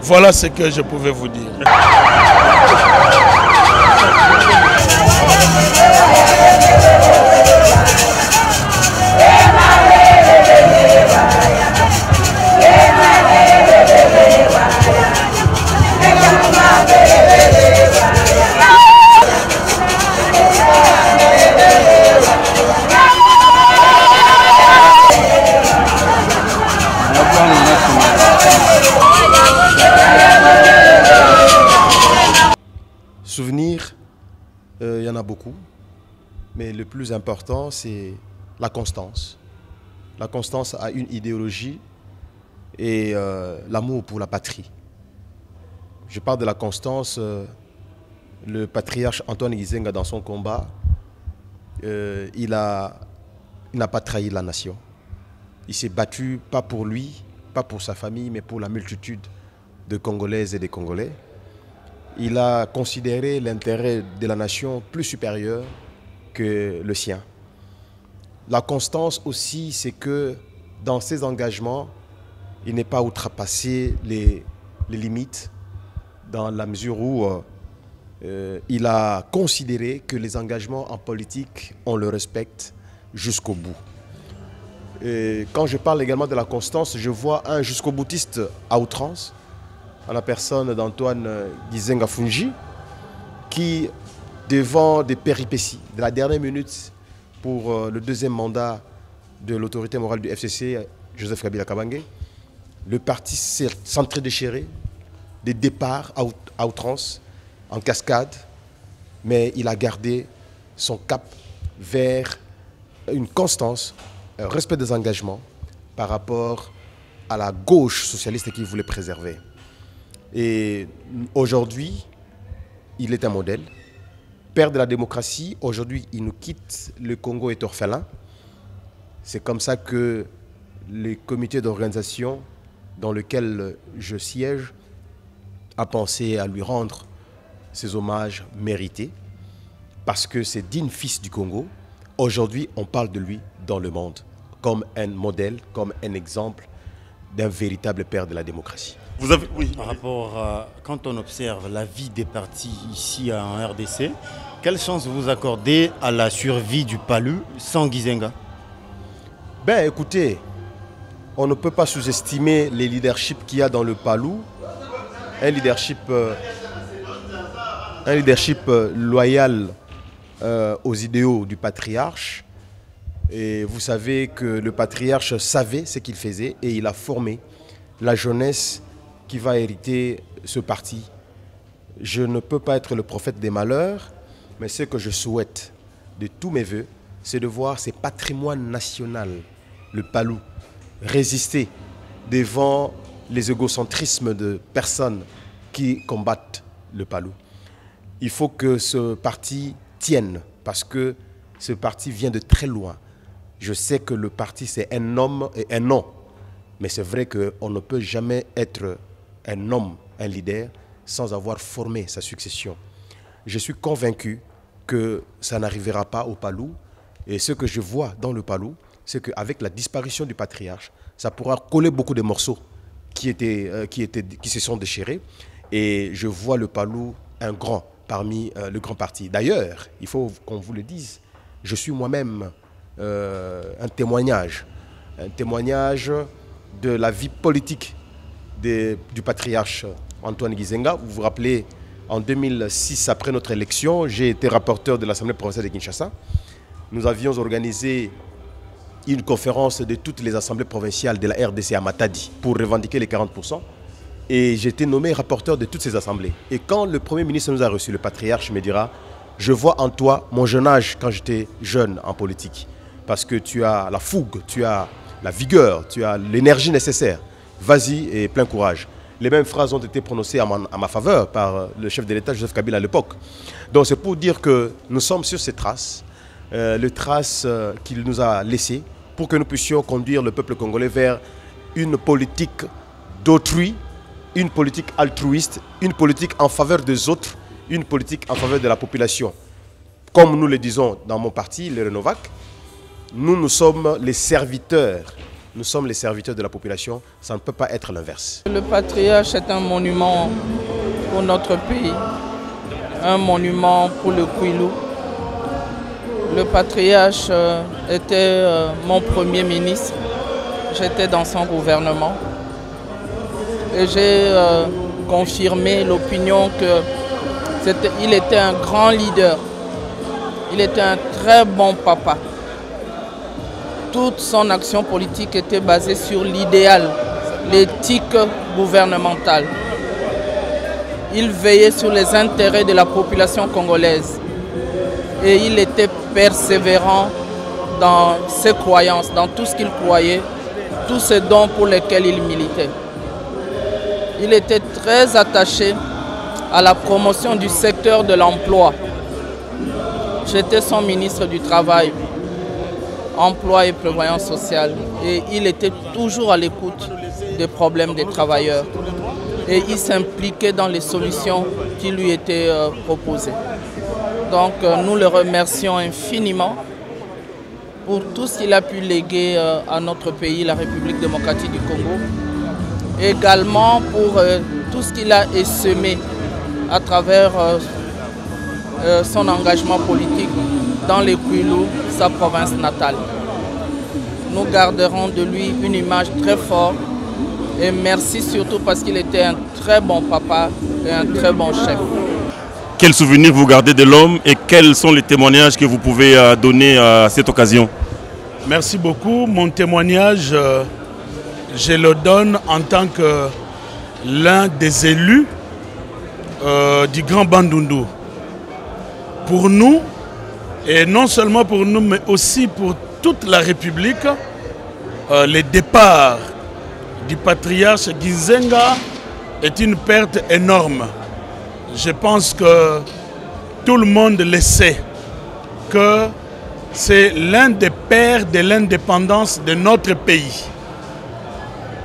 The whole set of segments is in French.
Voilà ce que je pouvais vous dire. Souvenirs, il y en a beaucoup, mais le plus important, c'est la constance. La constance a une idéologie et l'amour pour la patrie. Je parle de la constance, le patriarche Antoine Gizenga, dans son combat, il n'a pas trahi la nation. Il s'est battu, pas pour lui, pas pour sa famille, mais pour la multitude de Congolaises et de Congolais. Il a considéré l'intérêt de la nation plus supérieur que le sien. La constance aussi, c'est que dans ses engagements, il n'est pas outrepassé les limites, dans la mesure où il a considéré que les engagements en politique, on le respecte jusqu'au bout. Et quand je parle également de la constance, je vois un jusqu'au boutiste à outrance, à la personne d'Antoine Gizenga Fungi, qui, devant des péripéties de la dernière minute pour le deuxième mandat de l'autorité morale du FCC, Joseph Kabila Kabange, le parti s'est s'entre-déchiré, des départs à outrance, en cascade, mais il a gardé son cap vers une constance, un respect des engagements par rapport à la gauche socialiste qu'il voulait préserver. Et aujourd'hui, il est un modèle. Père de la démocratie, aujourd'hui, il nous quitte. Le Congo est orphelin. C'est comme ça que le comité d'organisation dans lequel je siège a pensé à lui rendre ses hommages mérités parce que c'est digne fils du Congo. Aujourd'hui, on parle de lui dans le monde comme un modèle, comme un exemple d'un véritable père de la démocratie. Vous avez, oui. Par rapport à, quand on observe la vie des partis ici en RDC, quelle chance vous accordez à la survie du PALU sans Gizenga? Ben écoutez, on ne peut pas sous-estimer les leaderships qu'il y a dans le PALU. Un leadership loyal aux idéaux du patriarche. Et vous savez que le patriarche savait ce qu'il faisait et il a formé la jeunesse qui va hériter ce parti. Je ne peux pas être le prophète des malheurs, mais ce que je souhaite de tous mes voeux, c'est de voir ces patrimoines nationaux, le PALU, résister devant les égocentrismes de personnes qui combattent le PALU. Il faut que ce parti tienne, parce que ce parti vient de très loin. Je sais que le parti, c'est un homme et un nom. Mais c'est vrai qu'on ne peut jamais être un homme, un leader, sans avoir formé sa succession. Je suis convaincu que ça n'arrivera pas au PALU. Et ce que je vois dans le PALU, c'est qu'avec la disparition du patriarche, ça pourra coller beaucoup de morceaux qui se sont déchirés. Et je vois le PALU un grand parmi le grand parti. D'ailleurs, il faut qu'on vous le dise, je suis moi-même un témoignage de la vie politique du patriarche Antoine Gizenga. Vous vous rappelez, en 2006, après notre élection, j'ai été rapporteur de l'Assemblée provinciale de Kinshasa. Nous avions organisé une conférence de toutes les assemblées provinciales de la RDC à Matadi pour revendiquer les 40%. Et j'ai été nommé rapporteur de toutes ces assemblées. Et quand le Premier ministre nous a reçus, le patriarche me dira « Je vois en toi mon jeune âge quand j'étais jeune en politique. Parce que tu as la fougue, tu as la vigueur, tu as l'énergie nécessaire. Vas-y et plein courage. » Les mêmes phrases ont été prononcées à ma faveur par le chef de l'État, Joseph Kabila, à l'époque. Donc c'est pour dire que nous sommes sur ces traces, les traces qu'il nous a laissées, pour que nous puissions conduire le peuple congolais vers une politique d'autrui, une politique altruiste, une politique en faveur des autres, une politique en faveur de la population. Comme nous le disons dans mon parti, le Renovac, nous sommes les serviteurs nous sommes les serviteurs de la population, ça ne peut pas être l'inverse. Le patriarche est un monument pour notre pays, un monument pour le Kwilu. Le patriarche était mon premier ministre, j'étais dans son gouvernement et j'ai confirmé l'opinion qu'il était un grand leader, il était un très bon papa. Toute son action politique était basée sur l'idéal, l'éthique gouvernementale. Il veillait sur les intérêts de la population congolaise et il était persévérant dans ses croyances, dans tout ce qu'il croyait, tous ces dons pour lesquels il militait. Il était très attaché à la promotion du secteur de l'emploi. J'étais son ministre du Travail, Emploi et Prévoyance sociale. Et il était toujours à l'écoute des problèmes des travailleurs. Et il s'impliquait dans les solutions qui lui étaient proposées. Donc nous le remercions infiniment pour tout ce qu'il a pu léguer à notre pays, la République démocratique du Congo. Également pour tout ce qu'il a essemé à travers son engagement politique dans les Kwilu, sa province natale. Nous garderons de lui une image très forte et merci surtout parce qu'il était un très bon papa et un très bon chef. Quels souvenirs vous gardez de l'homme et quels sont les témoignages que vous pouvez donner à cette occasion? Merci beaucoup. Mon témoignage, je le donne en tant que l'un des élus du Grand Bandundu. Pour nous, et non seulement pour nous, mais aussi pour toute la République, le départ du patriarche Nginzenga est une perte énorme. Je pense que tout le monde le sait, que c'est l'un des pères de l'indépendance de notre pays.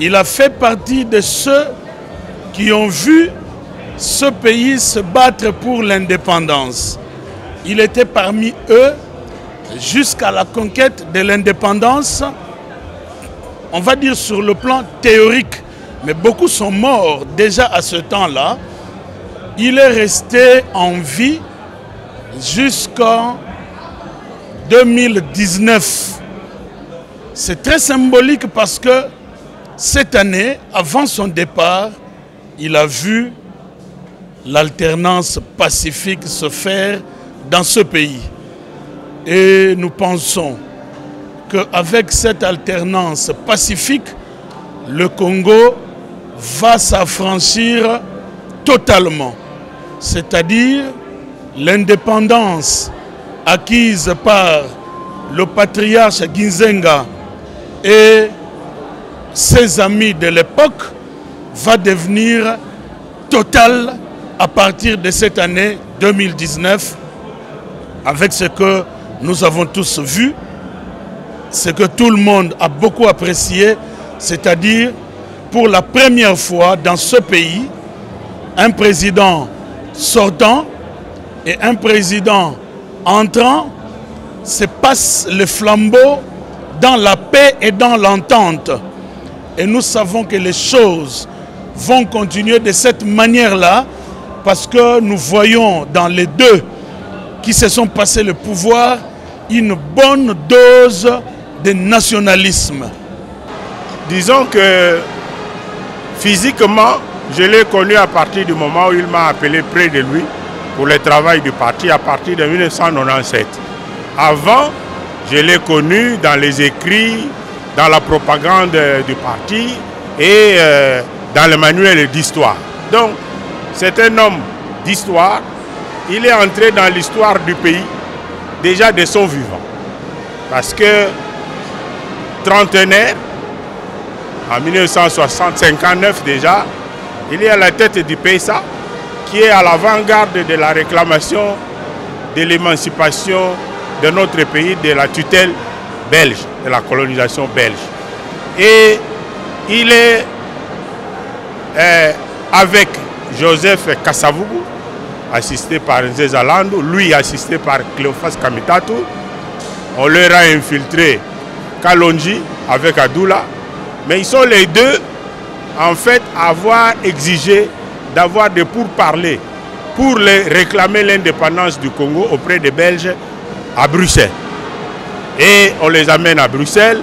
Il a fait partie de ceux qui ont vu ce pays se battre pour l'indépendance. Il était parmi eux jusqu'à la conquête de l'indépendance, on va dire sur le plan théorique, mais beaucoup sont morts déjà à ce temps-là. Il est resté en vie jusqu'en 2019. C'est très symbolique parce que cette année, avant son départ, il a vu l'alternance pacifique se faire dans ce pays. Et nous pensons qu'avec cette alternance pacifique, le Congo va s'affranchir totalement. C'est-à-dire l'indépendance acquise par le patriarche Nginzenga et ses amis de l'époque va devenir totale à partir de cette année 2019 avec ce que nous avons tous vu, ce que tout le monde a beaucoup apprécié, c'est-à-dire pour la première fois dans ce pays, un président sortant et un président entrant se passent le flambeau dans la paix et dans l'entente. Et nous savons que les choses vont continuer de cette manière-là parce que nous voyons dans les deux qui se sont passés le pouvoir une bonne dose de nationalisme. Disons que physiquement, je l'ai connu à partir du moment où il m'a appelé près de lui pour le travail du parti à partir de 1997. Avant, je l'ai connu dans les écrits, dans la propagande du parti et dans le manuel d'histoire. Donc, c'est un homme d'histoire. Il est entré dans l'histoire du pays déjà de son vivant. Parce que trentenaire, en 1960-59 déjà, il est à la tête du PESA, qui est à l'avant-garde de la réclamation de l'émancipation de notre pays, de la tutelle belge, de la colonisation belge. Et il est avec Joseph Kasavubu, assisté par Nzeza Landou, lui assisté par Cléophas Kamitatou. On leur a infiltré Kalonji avec Adoula Mais ils sont les deux, en fait, à avoir exigé d'avoir des pourparlers pour réclamer l'indépendance du Congo auprès des Belges à Bruxelles. Et on les amène à Bruxelles.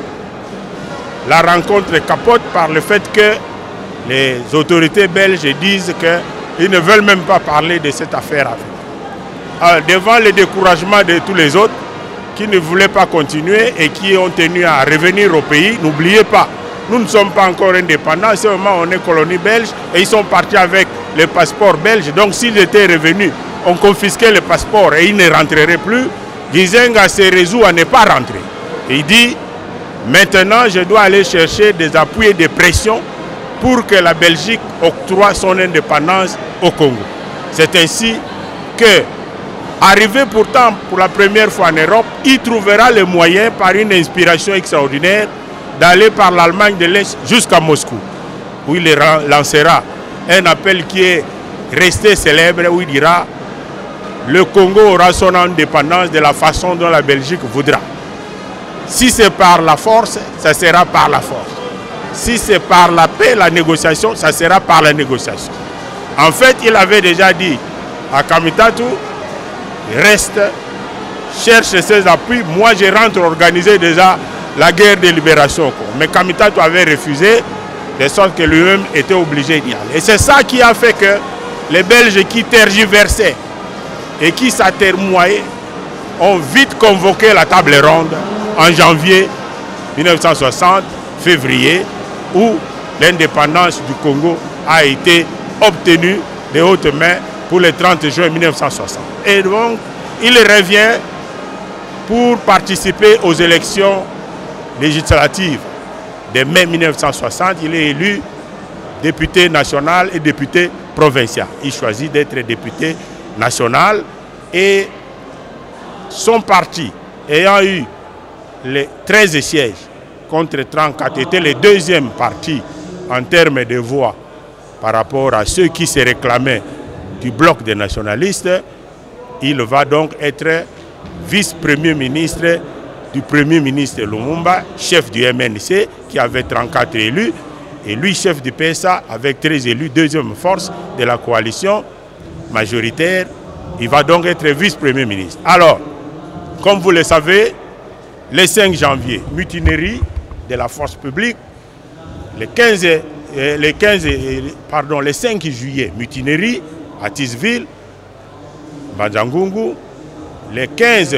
La rencontre capote par le fait que les autorités belges disent qu'ils ne veulent même pas parler de cette affaire. Alors, devant le découragement de tous les autres qui ne voulaient pas continuer et qui ont tenu à revenir au pays, n'oubliez pas, nous ne sommes pas encore indépendants, à ce moment on est colonie belge et ils sont partis avec les passeports belges. Donc s'ils étaient revenus, on confisquait le passeport et ils ne rentreraient plus. Gizenga se résout à ne pas rentrer. Et il dit, maintenant je dois aller chercher des appuis et des pressions pour que la Belgique octroie son indépendance au Congo. C'est ainsi que, arrivé pourtant pour la première fois en Europe, il trouvera le moyen, par une inspiration extraordinaire, d'aller par l'Allemagne de l'Est jusqu'à Moscou, où il lancera un appel qui est resté célèbre, où il dira « Le Congo aura son indépendance de la façon dont la Belgique voudra. Si c'est par la force, ça sera par la force. Si c'est par la paix, la négociation, ça sera par la négociation. » En fait, il avait déjà dit à Kamitatu, reste, cherche ses appuis, moi je rentre organiser déjà la guerre de libération. Mais Kamitatu avait refusé, de sorte que lui-même était obligé d'y aller. Et c'est ça qui a fait que les Belges qui tergiversaient et qui s'atermoyaient ont vite convoqué la table ronde en janvier 1960, février, où l'indépendance du Congo a été obtenue de haute main pour le 30 juin 1960. Et donc, il revient pour participer aux élections législatives de mai 1960. Il est élu député national et député provincial. Il choisit d'être député national et son parti, ayant eu les 13 sièges contre 34, était le deuxième parti en termes de voix par rapport à ceux qui se réclamaient du bloc des nationalistes. Il va donc être vice-premier ministre du premier ministre Lumumba, chef du MNC, qui avait 34 élus, et lui, chef du PSA, avec 13 élus, deuxième force de la coalition majoritaire. Il va donc être vice-premier ministre. Alors, comme vous le savez, le 5 janvier, mutinerie de la force publique. Le 5 juillet, mutinerie à Tisville, Banjangungu. Le 15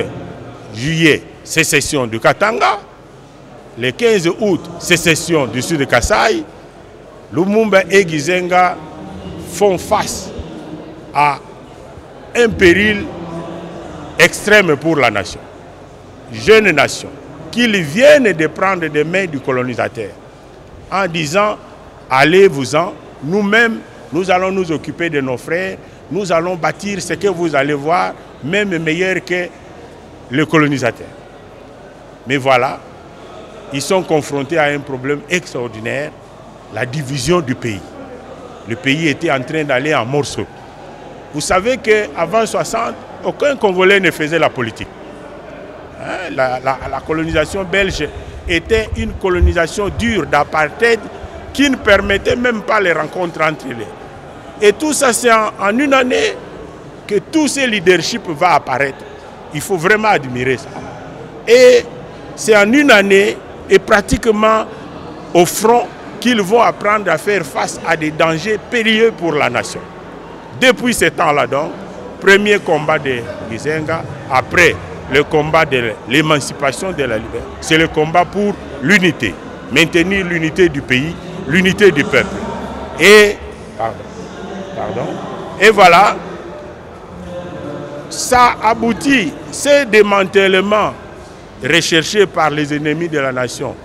juillet, sécession du Katanga. Le 15 août, sécession du sud de Kasaï. Lumumba et Gizenga font face à un péril extrême pour la nation. Jeune nation, qu'ils viennent de prendre des mains du colonisateur en disant allez-vous-en, nous-mêmes, nous allons nous occuper de nos frères, nous allons bâtir ce que vous allez voir, même meilleur que le colonisateur. Mais voilà, ils sont confrontés à un problème extraordinaire, la division du pays. Le pays était en train d'aller en morceaux. Vous savez qu'avant 60, aucun Congolais ne faisait la politique. La colonisation belge était une colonisation dure d'apartheid qui ne permettait même pas les rencontres entre les. Et tout ça, c'est en une année que tout ce leadership va apparaître. Il faut vraiment admirer ça. Et c'est en une année et pratiquement au front qu'ils vont apprendre à faire face à des dangers périlleux pour la nation. Depuis ce temps-là donc, premier combat de Gizenga, après le combat de l'émancipation de la liberté, c'est le combat pour l'unité, maintenir l'unité du pays, l'unité du peuple. Et, et voilà, ça aboutit, ce démantèlement recherché par les ennemis de la nation,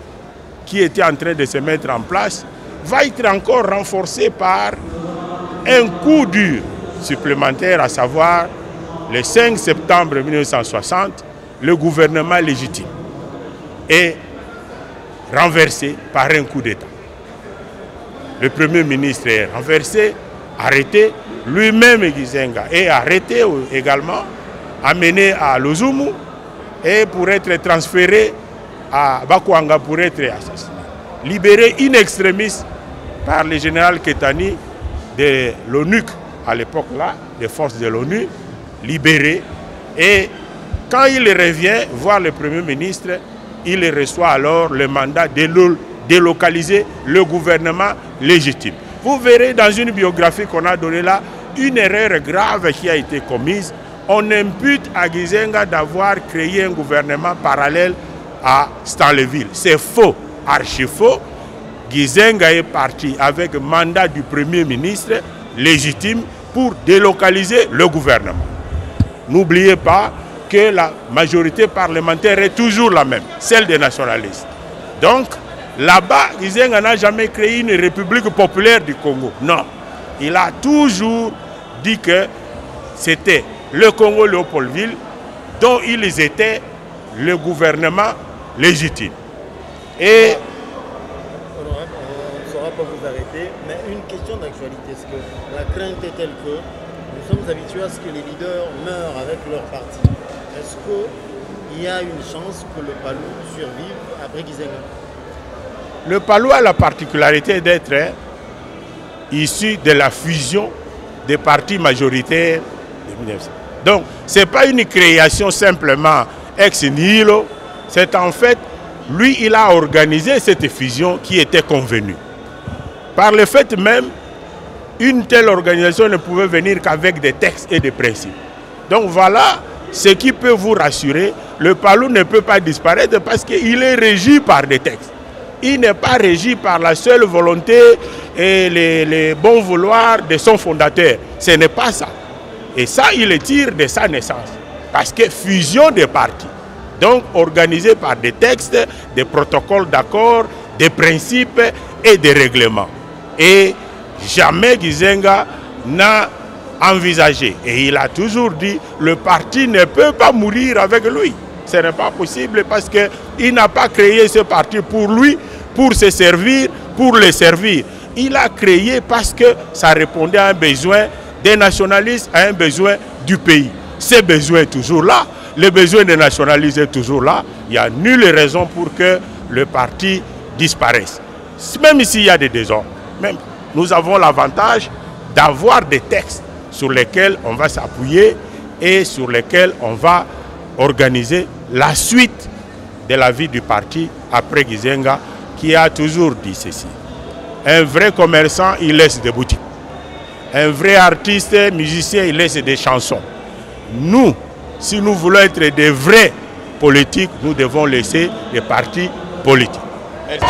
qui était en train de se mettre en place, va être encore renforcé par un coup dur supplémentaire, à savoir le 5 septembre 1960, le gouvernement légitime est renversé par un coup d'État. Le Premier ministre est renversé, arrêté, lui-même Gizenga est arrêté également, amené à Lozumu et pour être transféré à Bakwanga pour être assassiné. libéré in extremis par le général Ketani de l'ONU, à l'époque là, des forces de l'ONU, libéré. Et quand il revient voir le Premier ministre, il reçoit alors le mandat de délocaliser le gouvernement légitime. Vous verrez dans une biographie qu'on a donnée là, une erreur grave qui a été commise. On impute à Gizenga d'avoir créé un gouvernement parallèle à Stanleyville. C'est faux, archi faux. Gizenga est parti avec mandat du Premier ministre légitime pour délocaliser le gouvernement. N'oubliez pas que la majorité parlementaire est toujours la même, celle des nationalistes. Donc, là-bas, Gizenga n'a jamais créé une république populaire du Congo. Non. Il a toujours dit que c'était le Congo-Léopoldville dont ils étaient le gouvernement légitime. Et on ne saura pas vous arrêter, mais une question d'actualité. Est-ce que la crainte est telle que nous sommes habitués à ce que les leaders meurent avec leur parti? Est-ce qu'il y a une chance que le PALU survive après Gizenga? Le PALU a la particularité d'être issu de la fusion des partis majoritaires de 1900. Donc, ce n'est pas une création simplement ex nihilo, c'est en fait, lui, il a organisé cette fusion qui était convenue. Par le fait même, une telle organisation ne pouvait venir qu'avec des textes et des principes. Donc voilà ce qui peut vous rassurer, le PALU ne peut pas disparaître parce qu'il est régi par des textes. Il n'est pas régi par la seule volonté et les bons vouloirs de son fondateur. Ce n'est pas ça. Et ça, il le tire de sa naissance. Parce que fusion des partis, donc organisé par des textes, des protocoles d'accord, des principes et des règlements. Et jamais Gizenga n'a envisagé, et il a toujours dit, le parti ne peut pas mourir avec lui. Ce n'est pas possible parce qu'il n'a pas créé ce parti pour lui, pour se servir, pour le servir. Il a créé parce que ça répondait à un besoin des nationalistes, à un besoin du pays. Ce besoin est toujours là, le besoin des nationalistes est toujours là. Il n'y a nulle raison pour que le parti disparaisse. Même s'il y a des désordres, même nous avons l'avantage d'avoir des textes sur lesquels on va s'appuyer et sur lesquels on va organiser la suite de la vie du parti après Gizenga, qui a toujours dit ceci. Un vrai commerçant, il laisse des boutiques. Un vrai artiste, musicien, il laisse des chansons. Nous, si nous voulons être des vrais politiques, nous devons laisser des partis politiques. Merci.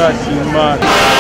Fatima.